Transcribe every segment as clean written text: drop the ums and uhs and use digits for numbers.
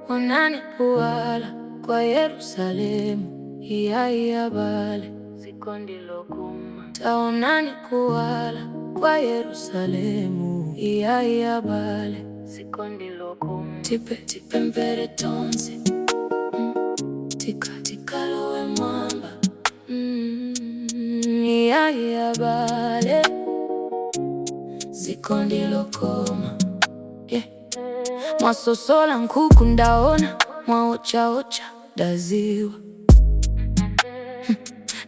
Onani kuwala kwa Yerusalemu, Iyayi Abale, sikondi lokuma. Taonani kuwala kwa Yerusalemu, Iyayi Abale, sikondi lokuma. Tipe mbere tonzi, tika lowe mwamba. Iyayi Abale, sikondi lokuma. Mwasosola nkuku ndaona, mwaocha daziwa.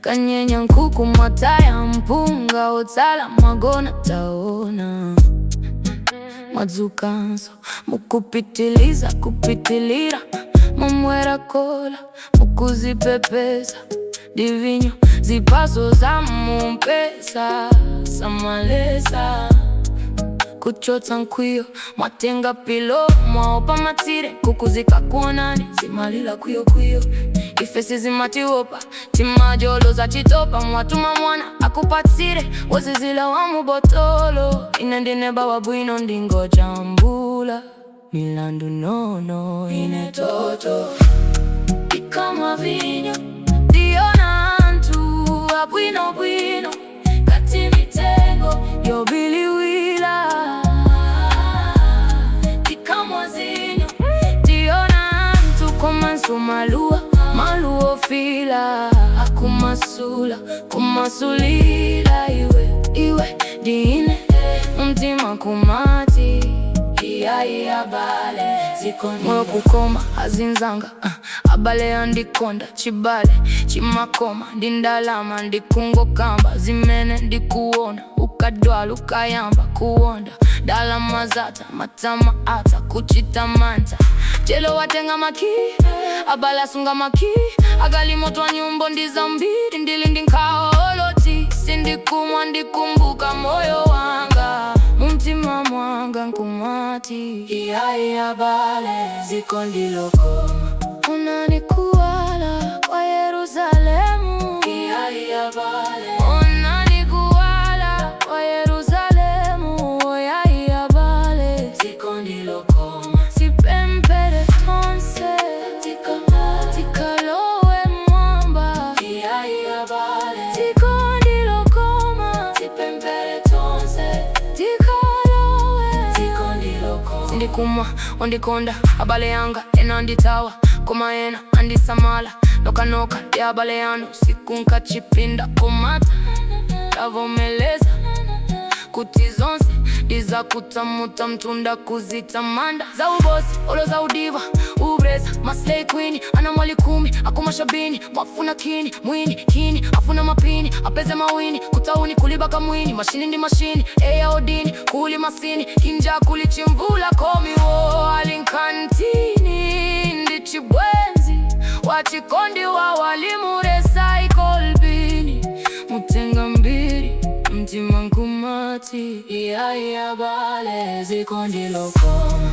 Kanyenya nkuku mwataya mpunga, otala mwagona taona. Mwadzukanso, kupitilira, mumwera kola, mukuzipepesa. Divinyo, zipaso za mumpesa, samalesa. Kuchotsa nkwiyo, mwatenga pilo, mwaopa matire. Kukuzika kuonani, zimalila kuyo. Ifesi zimatiwopa, timajolo za chitopa. Mwatuma mwana, akupatsire, wazizila wa mubotolo. Inendine bawa bwino ndingo jambula, milandu nono ine toto. Ikamwa vinyo, diona antu, abwino, kati mitengo, yobiliwila. Maluo fila, kumasulila. Iwe dine, mtima kumati. Iyayi Abale, zikondi moyo kukoma, azinzanga. Abale andikonda, chibale, chimakoma. Ndindalama, ndikungo kamba, zimene ndikuona. Ukadwala, ukayamba, kuonda. Dalama zata, matama ata, kuchita manta. Jelo watenga maki, Abale asunga maki. Agali moto wa Nyimbo ndizambiri, ndilindi nkaoloti. Sindikumwa ndikumbuka moyo wanga, mumtima mwanga nkumati. Iyayi Abale, zikondi lokoma. Onani kuwala kwa Yerusalemu, Iyayi Abale. Onani kuwala kwa Yerusalemu, Iyayi Abale, zikondi lokoma. Sipempere tonse, tika lowe mwamba. Iyayi Abale, zikondi lokoma. Sipempere tonse, tika lowe, zikondi lokoma. Sindikumwa, ondikonda, Abale yanga, enanditawa. Kumaena, andisamala, noka, de Abale yano. Siku nkachipinda, komata, kavomeleza. Kuti zonse, diza kutamuta mtunda kuzitamanda. Za ubosi, olo za udiva, ubreza, maslay queen. Ana mwali 10, akumashabini, mwafuna kini. Mwini, kini, afuna mapini, apeze mawini. Kutauni, kulibaka mwini, mashini ndi mashini. Eya odini, kuli masini, kinja kuli chimvula. Komi wo, alinkantini, ndichibwenzi. Wachikondi wa walimu recycle bini. Mutenga mbiri, mtima nkumati. Iyayi Abale, zikondi lokoma.